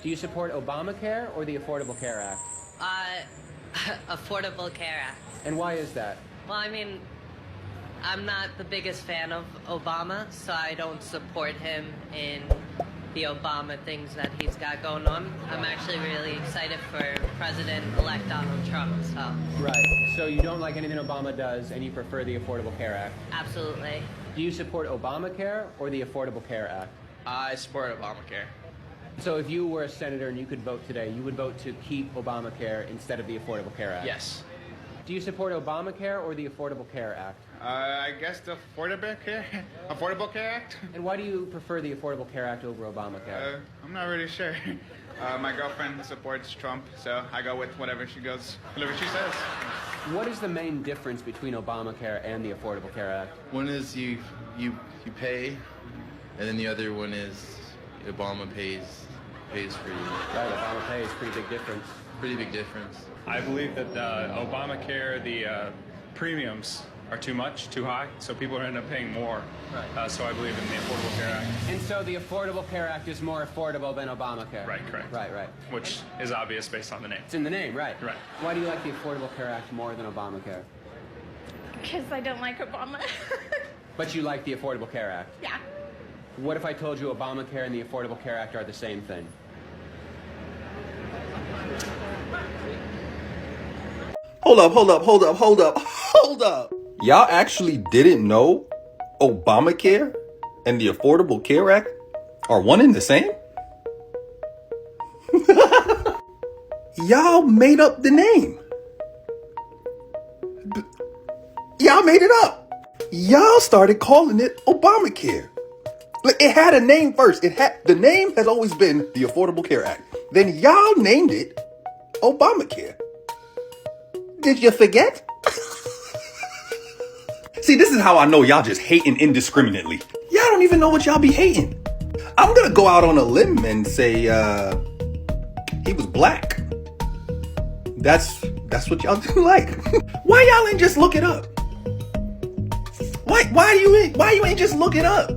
Do you support Obamacare or the Affordable Care Act? Affordable Care Act. And why is that? Well, I mean, I'm not the biggest fan of Obama, so I don't support him in the Obama things that he's got going on. I'm actually really excited for President-elect Donald Trump, so. Right. So you don't like anything Obama does, and you prefer the Affordable Care Act? Absolutely. Do you support Obamacare or the Affordable Care Act? I support Obamacare. So if you were a senator and you could vote today, you would vote to keep Obamacare instead of the Affordable Care Act? Yes. Do you support Obamacare or the Affordable Care Act? I guess the Affordable Care Act. And why do you prefer the Affordable Care Act over Obamacare? I'm not really sure. My girlfriend supports Trump, so I go with whatever she says. What is the main difference between Obamacare and the Affordable Care Act? One is you pay, and then the other one is Obama pays for you. Right, Obama pays, pretty big difference. Pretty big difference. I believe that Obamacare, the premiums are too high, so people end up paying more. Right. So I believe in the Affordable Care Act. And so the Affordable Care Act is more affordable than Obamacare? Right, correct. Right. Which is obvious based on the name. It's in the name, right. Right. Why do you like the Affordable Care Act more than Obamacare? Because I don't like Obama. But you like the Affordable Care Act? Yeah. What if I told you Obamacare and the Affordable Care Act are the same thing? Hold up. Y'all actually didn't know Obamacare and the Affordable Care Act are one and the same? Y'all made up the name. Y'all made it up. Y'all started calling it Obamacare. Like, it had a name first. The name has always been the Affordable Care Act. Then y'all named it Obamacare. Did you forget? See, this is how I know y'all just hating indiscriminately. Y'all don't even know what y'all be hating. I'm gonna go out on a limb and say he was black. That's what y'all do like. Why y'all ain't just look it up? Why you ain't just look it up?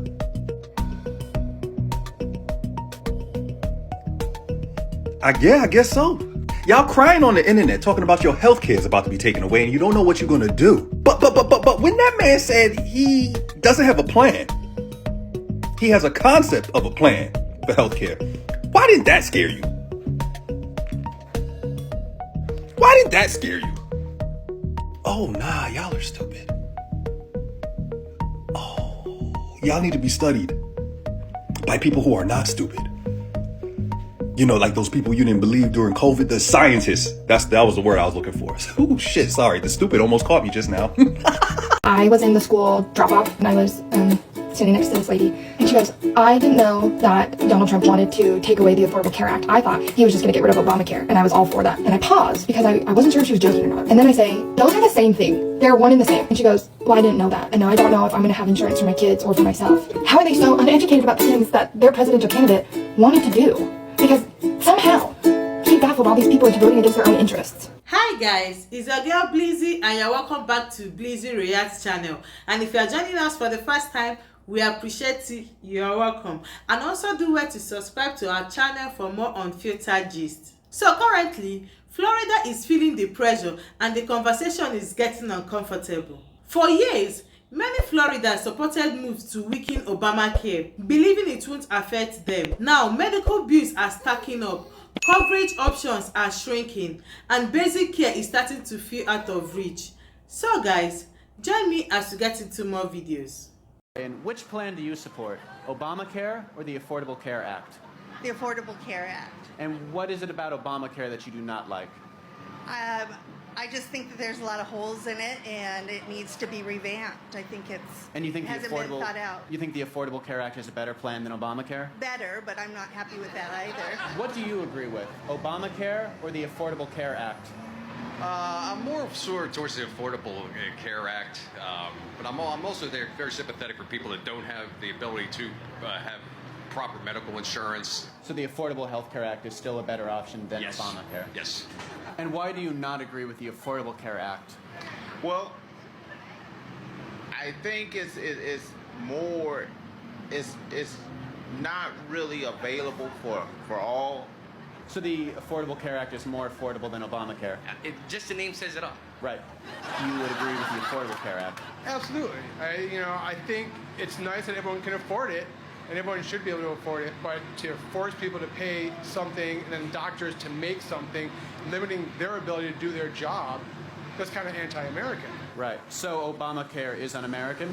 I guess so. Y'all crying on the internet talking about your health care is about to be taken away and you don't know what you're gonna do. But when that man said he doesn't have a plan, he has a concept of a plan for health care. Why didn't that scare you? Why didn't that scare you? Oh, nah, y'all are stupid. Oh, y'all need to be studied by people who are not stupid. You know, like those people you didn't believe during COVID, the scientists. That was the word I was looking for. Oh shit, sorry, the stupid almost caught me just now. I was in the school drop-off and I was sitting next to this lady and she goes, I didn't know that Donald Trump wanted to take away the Affordable Care Act. I thought he was just going to get rid of Obamacare, and I was all for that. And I paused because I wasn't sure if she was joking or not. And then I say, those are the same thing. They're one and the same. And she goes, well, I didn't know that. And now I don't know if I'm going to have insurance for my kids or for myself. How are they so uneducated about the things that their presidential candidate wanted to do? Because somehow he baffled all these people into voting against their own interests. Hi guys, it's your girl Bleezy and you're welcome back to Bleezy Reacts channel. And if you're joining us for the first time, we appreciate it. You're welcome. And also do well to subscribe to our channel for more unfiltered gist. So currently, Florida is feeling the pressure and the conversation is getting uncomfortable. For years, many Floridians supported moves to weaken Obamacare, believing it won't affect them. Now, medical bills are stacking up, coverage options are shrinking, and basic care is starting to feel out of reach. So guys, join me as we get into more videos. And which plan do you support, Obamacare or the Affordable Care Act? The Affordable Care Act. And what is it about Obamacare that you do not like? I just think that there's a lot of holes in it and it needs to be revamped. I think hasn't been thought out. You think the Affordable Care Act is a better plan than Obamacare? Better, but I'm not happy with that either. What do you agree with, Obamacare or the Affordable Care Act? I'm more towards the Affordable Care Act, but I'm also very sympathetic for people that don't have the ability to have proper medical insurance. So the Affordable Health Care Act is still a better option than Obamacare? Yes. And why do you not agree with the Affordable Care Act? Well, I think it's not really available for all So the Affordable Care Act is more affordable than Obamacare? Just the name says it all. Right. You would agree with the Affordable Care Act? Absolutely. I think it's nice that everyone can afford it, and everyone should be able to afford it, but to force people to pay something and then doctors to make something, limiting their ability to do their job, that's kind of anti-American. Right. So Obamacare is un-American?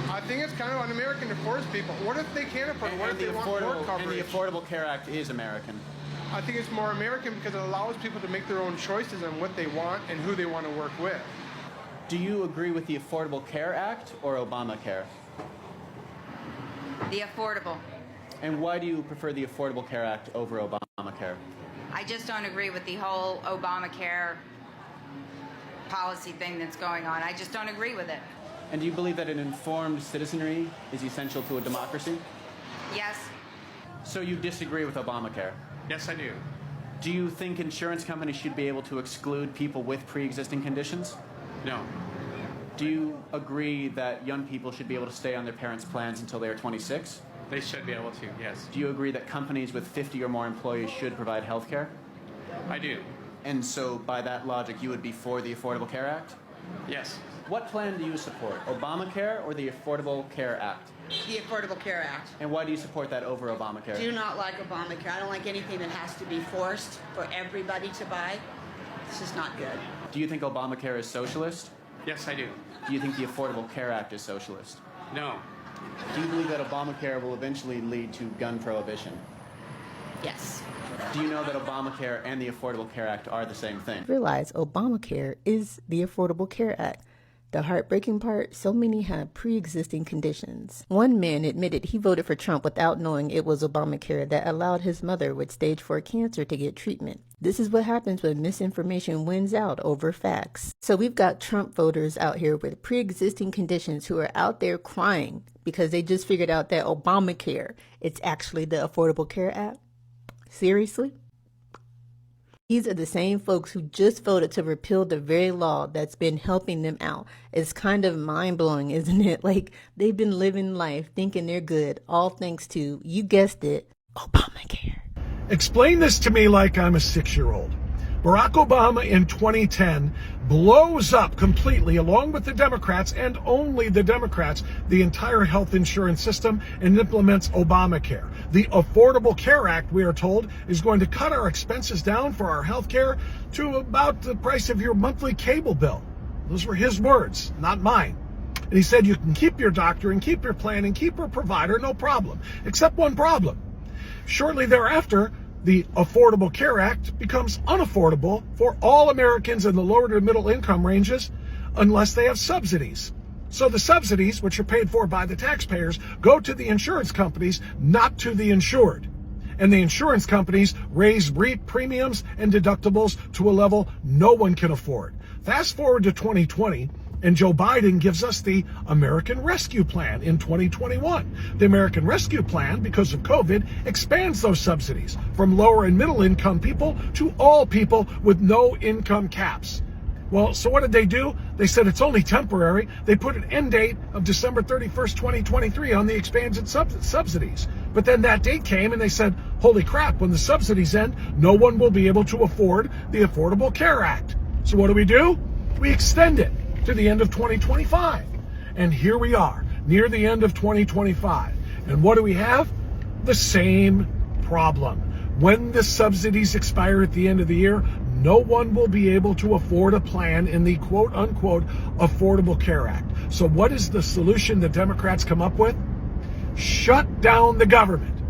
I think it's kind of un-American to force people. What if they can't afford it? What if they want more coverage? And the Affordable Care Act is American? I think it's more American because it allows people to make their own choices on what they want and who they want to work with. Do you agree with the Affordable Care Act or Obamacare? The affordable. And why do you prefer the Affordable Care Act over Obamacare? I just don't agree with the whole Obamacare policy thing that's going on. I just don't agree with it. And do you believe that an informed citizenry is essential to a democracy? Yes. So you disagree with Obamacare? Yes, I do. Do you think insurance companies should be able to exclude people with pre-existing conditions? No. Do you agree that young people should be able to stay on their parents' plans until they are 26? They should be able to, yes. Do you agree that companies with 50 or more employees should provide health care? I do. And so by that logic, you would be for the Affordable Care Act? Yes. What plan do you support, Obamacare or the Affordable Care Act? The Affordable Care Act. And why do you support that over Obamacare? Do not like Obamacare. I don't like anything that has to be forced for everybody to buy. This is not good. Do you think Obamacare is socialist? Yes, I do. Do you think the Affordable Care Act is socialist? No. Do you believe that Obamacare will eventually lead to gun prohibition? Yes. Do you know that Obamacare and the Affordable Care Act are the same thing? Realize Obamacare is the Affordable Care Act. The heartbreaking part, so many have pre-existing conditions. One man admitted he voted for Trump without knowing it was Obamacare that allowed his mother with stage 4 cancer to get treatment. This is what happens when misinformation wins out over facts. So we've got Trump voters out here with pre-existing conditions who are out there crying because they just figured out that Obamacare, it's actually the Affordable Care Act. Seriously? These are the same folks who just voted to repeal the very law that's been helping them out. It's kind of mind-blowing, isn't it? Like, they've been living life thinking they're good, all thanks to, you guessed it, Obamacare. Explain this to me like I'm a 6-year-old. Barack Obama in 2010 blows up completely, along with the Democrats and only the Democrats, the entire health insurance system and implements Obamacare. The Affordable Care Act, we are told, is going to cut our expenses down for our health care to about the price of your monthly cable bill. Those were his words, not mine. And he said you can keep your doctor and keep your plan and keep your provider, no problem, except one problem. Shortly thereafter, the Affordable Care Act becomes unaffordable for all Americans in the lower to middle income ranges unless they have subsidies. So the subsidies, which are paid for by the taxpayers, go to the insurance companies, not to the insured. And the insurance companies raise premiums and deductibles to a level no one can afford. Fast forward to 2020, and Joe Biden gives us the American Rescue Plan in 2021. The American Rescue Plan, because of COVID, expands those subsidies from lower and middle income people to all people with no income caps. Well, so what did they do? They said it's only temporary. They put an end date of December 31st, 2023 on the expanded subsidies. But then that date came and they said, holy crap, when the subsidies end, no one will be able to afford the Affordable Care Act. So what do? We extend it to the end of 2025. And here we are, near the end of 2025. And what do we have? The same problem. When the subsidies expire at the end of the year, no one will be able to afford a plan in the quote-unquote Affordable Care Act. So what is the solution the Democrats come up with? Shut down the government.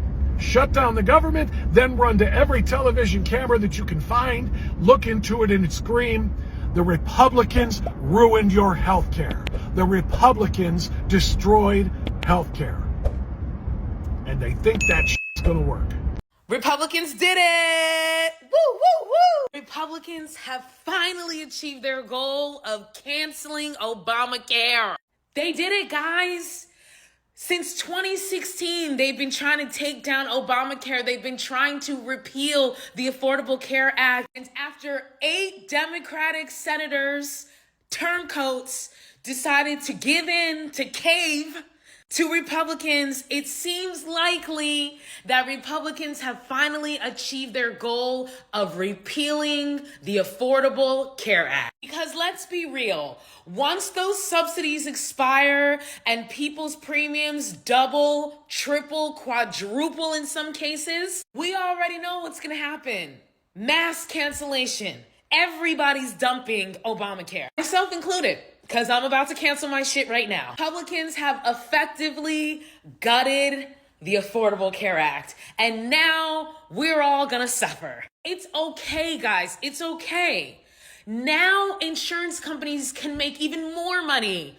Shut down the government, then run to every television camera that you can find, look into it and scream, the Republicans ruined your health care. The Republicans destroyed health care. And they think that shit's gonna work. Republicans did it! Woo, woo, woo! Republicans have finally achieved their goal of canceling Obamacare. They did it, guys. Since 2016, they've been trying to take down Obamacare. They've been trying to repeal the Affordable Care Act. And after 8 Democratic senators, turncoats, decided to give in, to cave, To Republicans, it seems likely that Republicans have finally achieved their goal of repealing the Affordable Care Act. Because let's be real, once those subsidies expire and people's premiums double, triple, quadruple in some cases, we already know what's going to happen. Mass cancellation. Everybody's dumping Obamacare, myself included. Because I'm about to cancel my shit right now. Republicans have effectively gutted the Affordable Care Act. And now we're all gonna suffer. It's okay, guys. It's okay. Now insurance companies can make even more money.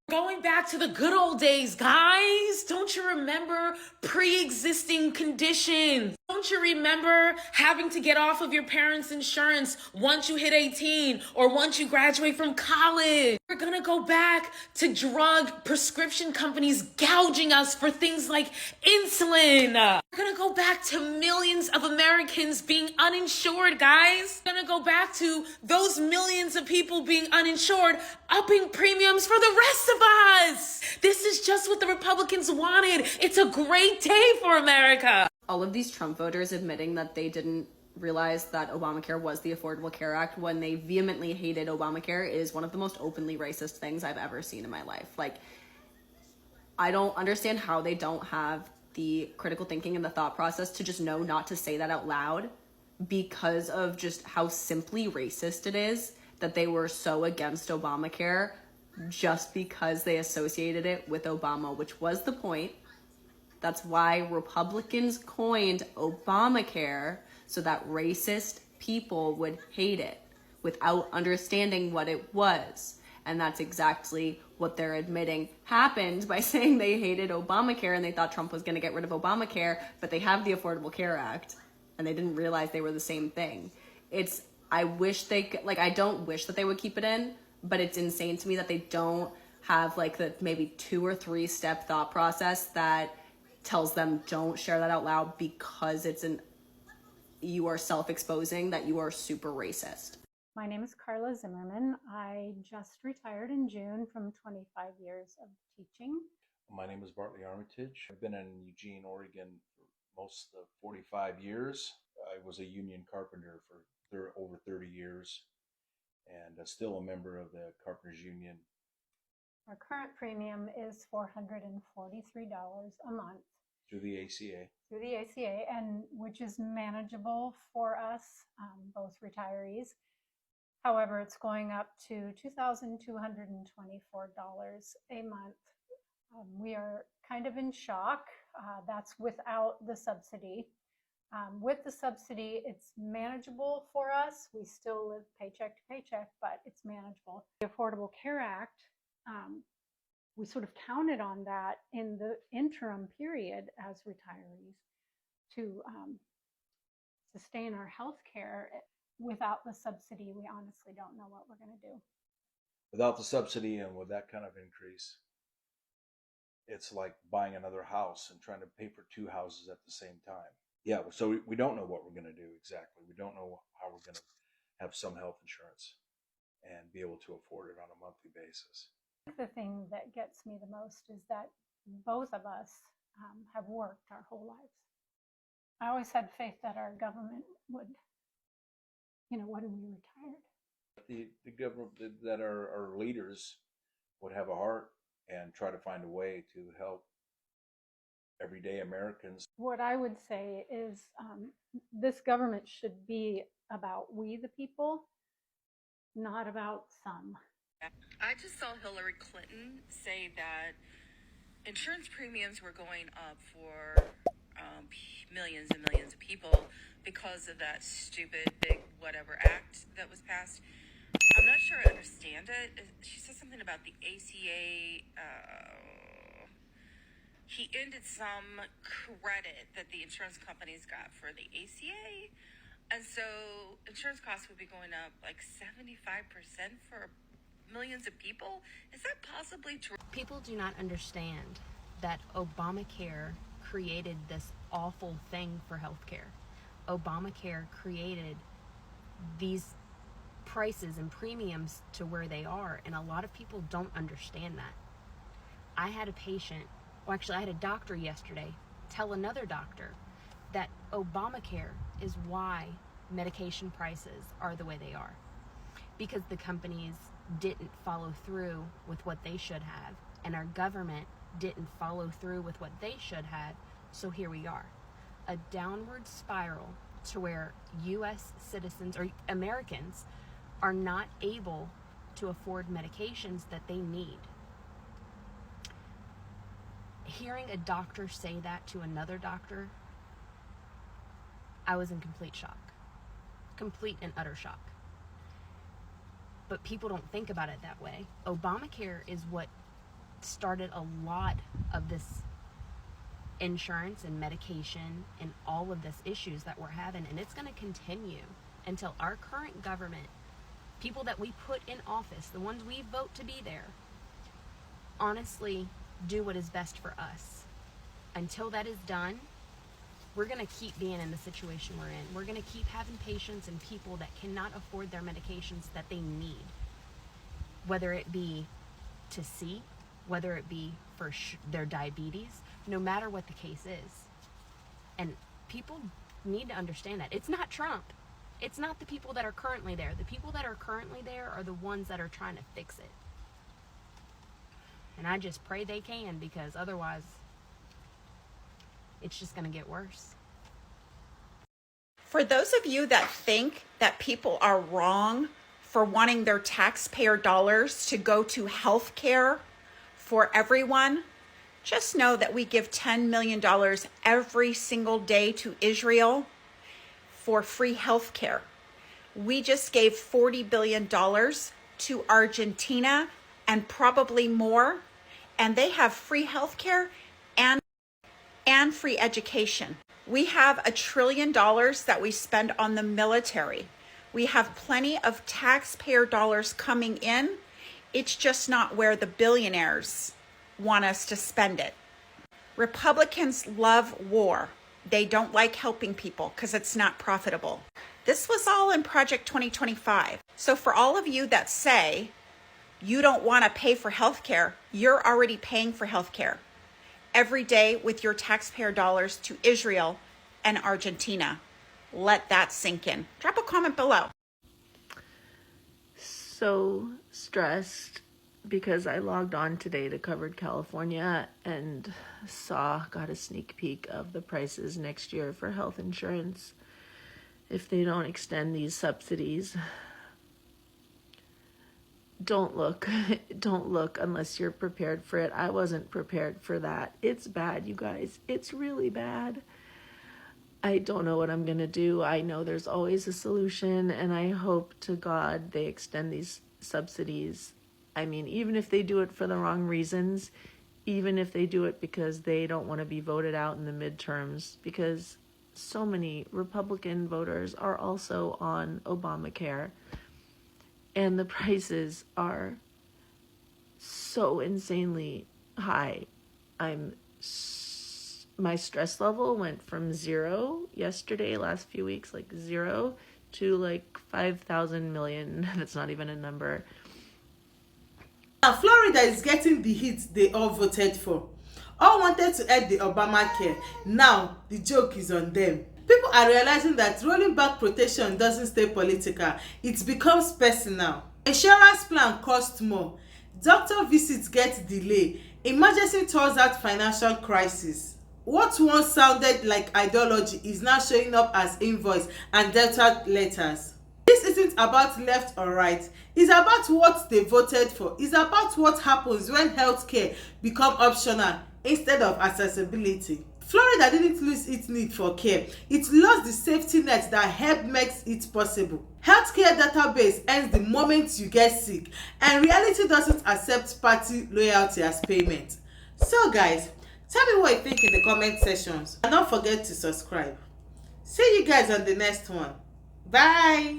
Going back to the good old days, guys. Don't you remember pre-existing conditions? Don't you remember having to get off of your parents' insurance once you hit 18 or once you graduate from college? We're gonna go back to drug prescription companies gouging us for things like insulin. We're gonna go back to millions of Americans being uninsured, guys. We're gonna go back to those millions of people being uninsured, upping premiums for the rest of us. This is just what the Republicans wanted. It's a great day for America. All of these Trump voters admitting that they didn't realize that Obamacare was the Affordable Care Act when they vehemently hated Obamacare is one of the most openly racist things I've ever seen in my life. Like, I don't understand how they don't have the critical thinking and the thought process to just know not to say that out loud because of just how simply racist it is that they were so against Obamacare just because they associated it with Obama, which was the point. That's why Republicans coined Obamacare, so that racist people would hate it without understanding what it was. And that's exactly what they're admitting happened by saying they hated Obamacare and they thought Trump was going to get rid of Obamacare, but they have the Affordable Care Act and they didn't realize they were the same thing. I wish they could, like, I don't wish that they would keep it in, but it's insane to me that they don't have like the maybe 2 or 3 step thought process that tells them don't share that out loud because you are self-exposing that you are super racist. My name is Carla Zimmerman. I just retired in June from 25 years of teaching. My name is Bartley Armitage. I've been in Eugene, Oregon for most of 45 years. I was a union carpenter for over 30 years and still a member of the Carpenters Union. Our current premium is $443 a month. Through the ACA. Through the ACA, and which is manageable for us, both retirees. However, it's going up to $2,224 a month. We are kind of in shock. That's without the subsidy. With the subsidy, it's manageable for us. We still live paycheck to paycheck, but it's manageable. The Affordable Care Act, we sort of counted on that in the interim period as retirees to sustain our health care. Without the subsidy, we honestly don't know what we're going to do. Without the subsidy and with that kind of increase, it's like buying another house and trying to pay for 2 houses at the same time. Yeah, so we don't know what we're going to do exactly. We don't know how we're going to have some health insurance and be able to afford it on a monthly basis. The thing that gets me the most is that both of us have worked our whole lives. I always had faith that our government would, when we retired. The government, that our leaders would have a heart and try to find a way to help everyday Americans. What I would say is this government should be about we the people, not about some. I just saw Hillary Clinton say that insurance premiums were going up for millions and millions of people because of that stupid big whatever act that was passed. I'm not sure I understand it. She said something about the ACA. He ended some credit that the insurance companies got for the ACA. And so insurance costs would be going up like 75% for millions of people. Is that possibly true? People do not understand that Obamacare created this awful thing for healthcare. Obamacare created these prices and premiums to where they are, and a lot of people don't understand that. I had a patient Well, actually, I had a doctor yesterday tell another doctor that Obamacare is why medication prices are the way they are. Because the companies didn't follow through with what they should have, and our government didn't follow through with what they should have, so here we are. A downward spiral to where U.S. citizens or Americans are not able to afford medications that they need. Hearing a doctor say that to another doctor, I was in complete shock. Complete and utter shock. But people don't think about it that way. Obamacare is what started a lot of this insurance and medication and all of this issues that we're having, and it's going to continue until our current government, people that we put in office, the ones we vote to be there, honestly do what is best for us. Until that is done, we're going to keep being in the situation we're in. We're going to keep having patients and people that cannot afford their medications that they need, whether it be to see, whether it be for their diabetes, no matter what the case is. And people need to understand that. It's not Trump. It's not the people that are currently there. The people that are currently there are the ones that are trying to fix it. And I just pray they can, because otherwise it's just going to get worse. For those of you that think that people are wrong for wanting their taxpayer dollars to go to health care for everyone, just know that we give $10 million every single day to Israel for free health care. We just gave $40 billion to Argentina and probably more, and they have free health care and free education. We have $1 trillion that we spend on the military. We have plenty of taxpayer dollars coming in. It's just not where the billionaires want us to spend it. Republicans love war. They don't like helping people because it's not profitable. This was all in Project 2025. So for all of you that say you don't want to pay for healthcare, you're already paying for healthcare every day with your taxpayer dollars to Israel and Argentina. Let that sink in. Drop a comment below. So stressed because I logged on today to Covered California and got a sneak peek of the prices next year for health insurance if they don't extend these subsidies. Don't look unless you're prepared for it. I wasn't prepared for that. It's bad, you guys. It's really bad. I don't know what I'm going to do. I know there's always a solution, and I hope to God they extend these subsidies. I mean, even if they do it for the wrong reasons, even if they do it because they don't want to be voted out in the midterms, because so many Republican voters are also on Obamacare, and the prices are so insanely high. My stress level went from 0 yesterday, last few weeks, like 0 to like 5,000 million. That's not even a number. Now, Florida is getting the hits they all voted for. All wanted to end the Obamacare. Now, the joke is on them. People are realizing that rolling back protection doesn't stay political. It becomes personal. Insurance plan costs more. Doctor visits get delayed. Emergency throws out financial crisis. What once sounded like ideology is now showing up as invoice and debtor letters. This isn't about left or right. It's about what they voted for. It's about what happens when healthcare becomes optional instead of accessibility. Florida didn't lose its need for care. It lost the safety net that helped makes it possible. Healthcare database ends the moment you get sick, and reality doesn't accept party loyalty as payment. So guys, tell me what you think in the comment sections, and don't forget to subscribe. See you guys on the next one. Bye.